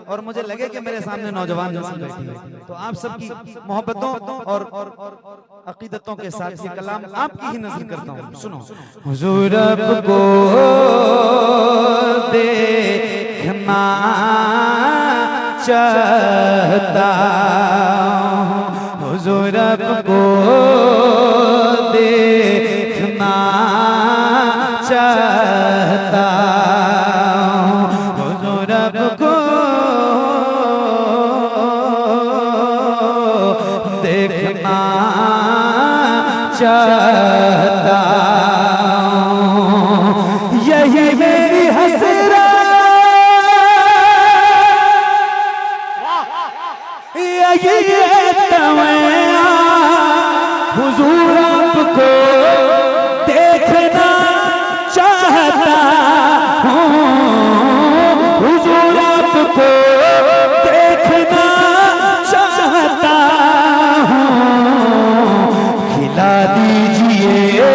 और मुझे लगे कि मेरे सामने नौजवान नस्ल बैठी है, तो आप सबकी मोहब्बतों और अकीदतों के साथ ये कलाम आपकी ही नज़र करता हूँ। सुनो। हुजूर को देखना चाहता हूँ, हुजूर को देखना चाहता हूँ, हुजूर को देखना चाहता हूँ, यही मेरी हसरत, यही तमन्ना, हुजूर आपको देखना चाहता हूँ, हुजूर आपको देखना चाहता हूँ, खिला दीजिए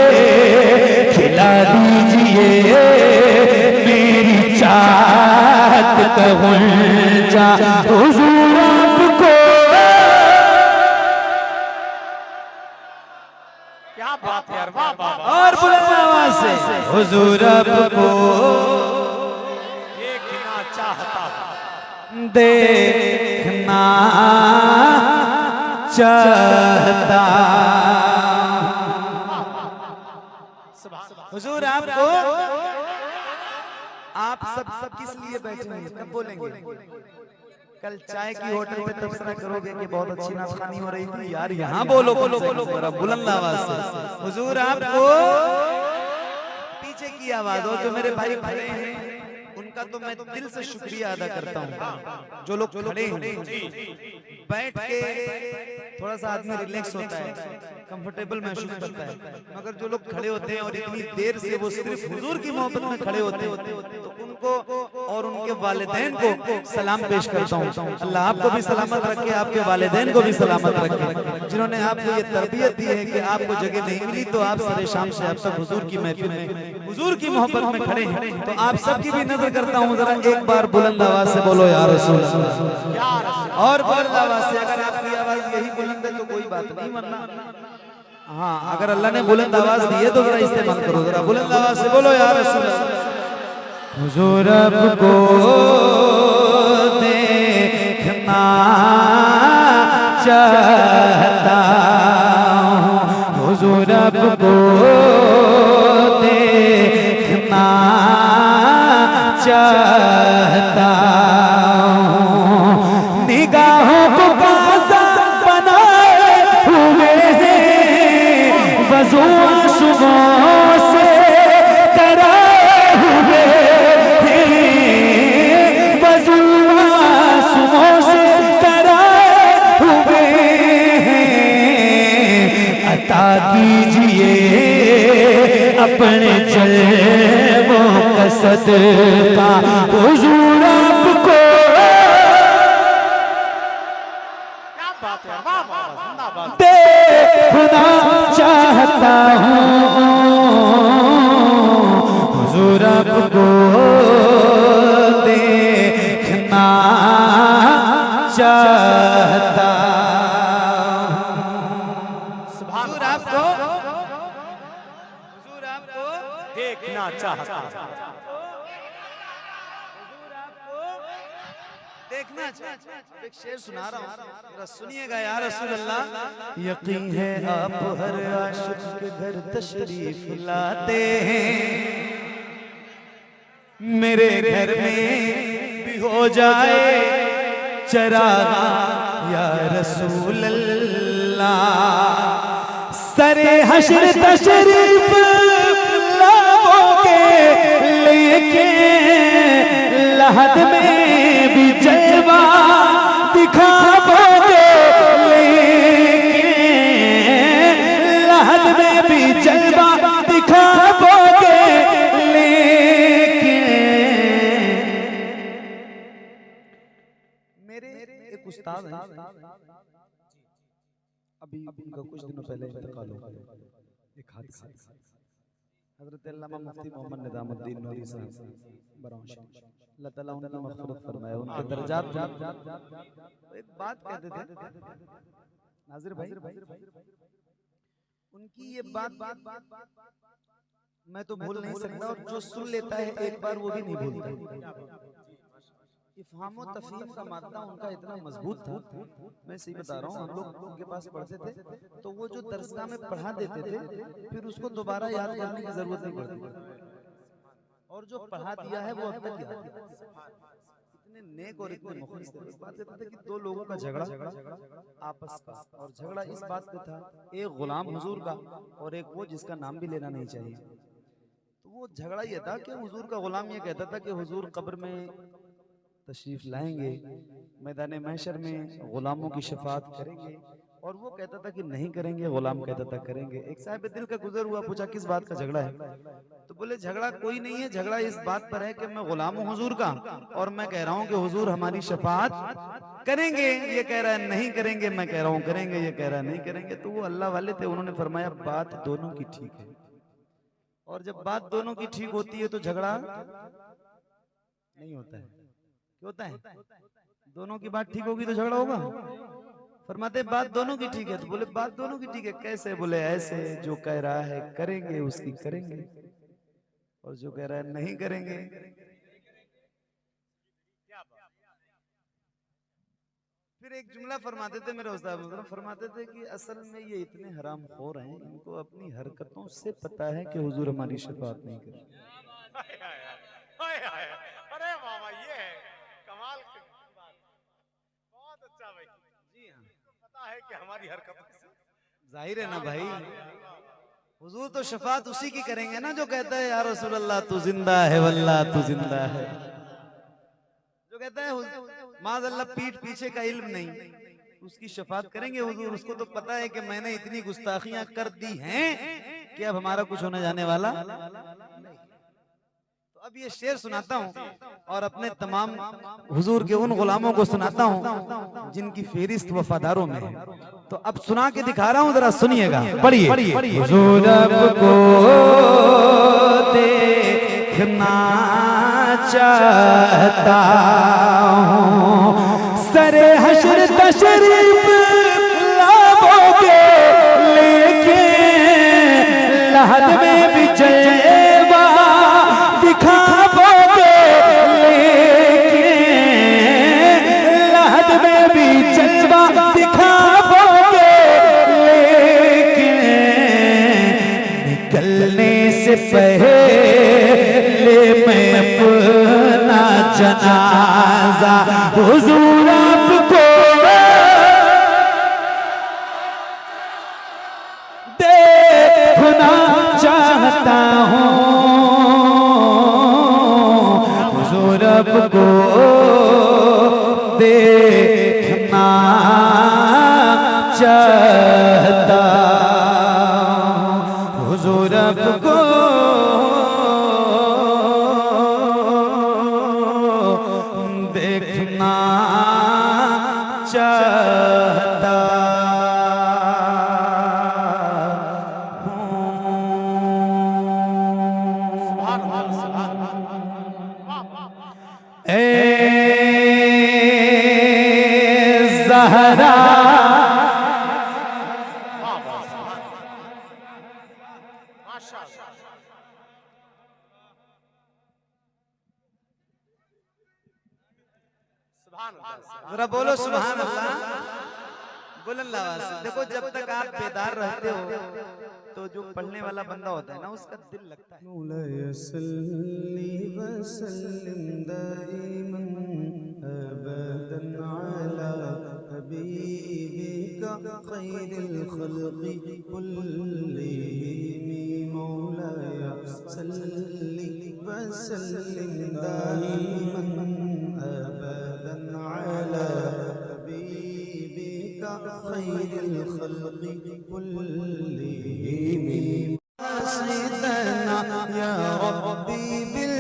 मेरी चाहत का गुंजा, हुजूर आपको। क्या बात है यार, वाह वाह वाह। और बुलंद आवाज से हुजूर आपको देखना चाहता देखना चाहता, हुजूर आपको। आप सब किस लिए बैठे हैं, कब बोलेंगे? कल चाय की होटल पे तबसरा करोगे कि बहुत अच्छी नाचखानी हो रही थी यार, यहाँ बोलो जरा बुलंद आवाज से। हुजूर आपको, पीछे की आवाज हो, जो मेरे भाई खड़े हैं उनका तो मैं दिल से शुक्रिया अदा करता हूँ। जो लोग खड़े हैं, बैठ के थोड़ा सा आदमी रिलैक्स होता है, कंफर्टेबल महसूस करता है, मगर जो लोग खड़े होते हैं और इतनी देर से वो सिर्फ हुजूर की मोहब्बत में खड़े होते हैं, तो उनको और उनके वालिदैन को सलाम पेश करता हूँ। अल्लाह आपको भी सलामत रखे, आपके वालिदैन को भी सलामत रखे, जिन्होंने आपको ये तरबियत दी है कि आपको जगह नहीं मिली तो आप सरे शाम से अब तक हुजूर की महफिल में, हुजूर की मोहब्बत में खड़े हैं। तो आप सबकी भी नजर करता हूँ, जरा एक बार बुलंद आवाज से बोलो या रसूल अल्लाह। और बुलंद आवाज से, अगर आपकी आवाज यही बुलंद है तो कोई बात नहीं, वरना हाँ, अगर अल्लाह ने बुलंद आवाज दी है तो जरा इस्तेमाल करो, जरा बुलंद आवाज से बोलो या रसूल अल्लाह। हुजूर आपको देखना चाहता हूँ, हुजूर आपको देखना चाहता हूँ, निगाहों को काज़ा बनाए हुए हैं, वज़ू आँसुओं से कराए हुए हैं, वज़ू आँसुओं से कराए हुए हैं, अता कीजिए अपने जलवों का सदका, हुजूर आपको। क्या बात है, वाह वाह वाह, जिंदाबाद। देखना चाहता हूँ, हुजूर आपको देखना चाहता हूँ, हुजूर आपको देखना चाहता देखना चाहता। एक शेर सुना रहा हूँ, जरा सुनिएगा या रसूल अल्लाह। यकीन है आप हर आशिक के घर तशरीफ लाते हैं, मेरे घर में भी हो जाए चरागा या रसूल अल्लाह, सरे हश्र तशरीफ लाओगे लेके, लहद में भी जलवा दिखाओगे लेके, लहद में भी जलवा दिखाओगे लेके। मेरे एक उस्ताद हैं, अभी उनका कुछ दिनों पहले इंतकाल हो गया एक हादसे। हजरत अल्लामा मुफ्ती मोहम्मद निजामुद्दीन नूरी साहब बरौश, अल्लाह ताला उनकी मग़फ़िरत फरमाए, उनके दर्जात। एक बात कहते थे नाज़िर भाई, उनकी ये बात मैं तो भूल नहीं सकता, और जो सुन लेता है एक बार वो भी नहीं भूलता। इफ़हाम व तफ़हीम का मादा उनका इतना मजबूत था, मैं सही बता रहा हूँ। हम लोग के पास पढ़ते थे तो वो जो दरसगाह में पढ़ा देते थे फिर उसको दोबारा याद करने की जरूरत नहीं पड़ती, और जो पढ़ा दिया है वो अब तक याद है। इतने नेक और इतने मुखलिस थे। बात कहते थे कि दो लोगों का झगड़ा आपस का, और झगड़ा इस बात पे था, एक गुलाम हुजूर का और एक वो जिसका नाम भी लेना नहीं चाहिए। तो वो झगड़ा ये था कि हुजूर का गुलाम ये कहता था कि हुजूर कब्र में तशरीफ लाएंगे, मैदान महशर में गुलामों की शफाअत करेंगे, और वो कहता था कि नहीं करेंगे, गुलाम कहता था करेंगे। एक साहिब दिल का गुजर हुआ, पूछा किस बात का झगड़ा है? तो बोले झगड़ा कोई नहीं है, झगड़ा इस बात पर है कि मैं गुलाम हूँ हुजूर का, और मैं कह रहा हूँ कि हुजूर हमारी शफाअत करेंगे, ये कह रहा है नहीं करेंगे, मैं कह रहा हूँ करेंगे, ये कह रहा है नहीं करेंगे। तो वो अल्लाह वाले थे, उन्होंने फरमाया बात दोनों की ठीक है, और जब बात दोनों की ठीक होती है तो झगड़ा नहीं होता है। क्यों होता है? दोनों की बात ठीक होगी तो झगड़ा होगा। फरमाते बात दोनों की ठीक है, तो बोले बात दोनों की ठीक है कैसे? बोले ऐसे, जो कह रहा है करेंगे उसकी करेंगे, और जो कह रहा है नहीं करेंगे। फिर एक जुमला फरमाते थे मेरे उस्ताद, फरमाते थे कि असल में ये इतने हराम खोर हैं, इनको अपनी हरकतों से पता है कि हुजूर हमारी शफाअत नहीं करेंगे। अरे बाबा, ये है कमाल की बात, बहुत अच्छा भाई। जी हाँ, पता है कि हमारी हरकतों से जाहिर है ना भाई, हुजूर तो शफाअत उसी की करेंगे ना जो कहता है या रसूल अल्लाह तू जिंदा है, वल्लाह तू जिंदा है। जो कहता है माज़अल्लाह पीठ पीछे का इल्म नहीं, उसकी शफाअत करेंगे हुजूर। उसको तो पता है कि मैंने इतनी गुस्ताखियां कर दी हैं कि अब हमारा कुछ होने जाने वाला नहीं। तो अब ये शेर सुनाता हूँ और अपने तमाम हुजूर के उन गुलामों को सुनाता हूँ जिनकी फेरिस्त वफादारों में है। तो अब सुना के दिखा रहा हूँ, जरा सुनिएगा, पढ़िए। हुजूर को देखना चाहता हूँ, सरे हश्र तशरीफ लाओगे लेके, लहद में भी जलवा दिखाओगे लेके, लहद में भी जलवा दिखाओगे लेके, निकलने से पहले मैं अपना जनाजा हुजूर आपको देखना चाहता हूँ, हुजूर आपको देखना चाहता हूँ, हुजूर आपको देखना चाहता हूँ। ए ज़हरा जरा बोलो सुभान अल्लाह, बुलंद आवाज़ से। देखो जब तक आप बेदार रहते हो तो जो पढ़ने वाला बंदा होता है ना उसका दिल लगता है। मौलाया सल्ली व सल्लिम दाइमन अबदन अला हबीबिका खैरिल खल्क़ि कुल्लिहिम, मौलाया सल्ली व सल्लिम दाइमन अबदन अला हबीबिका खैरिल खल्क़ि कुल्लिहिम। या रब्बी बिल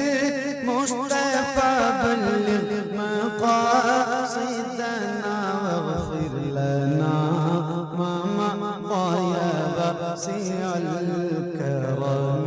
मुस्तफा बल्लिग मक़ासिदना वग़फ़िर लना मा मज़ा या वासिअल करम।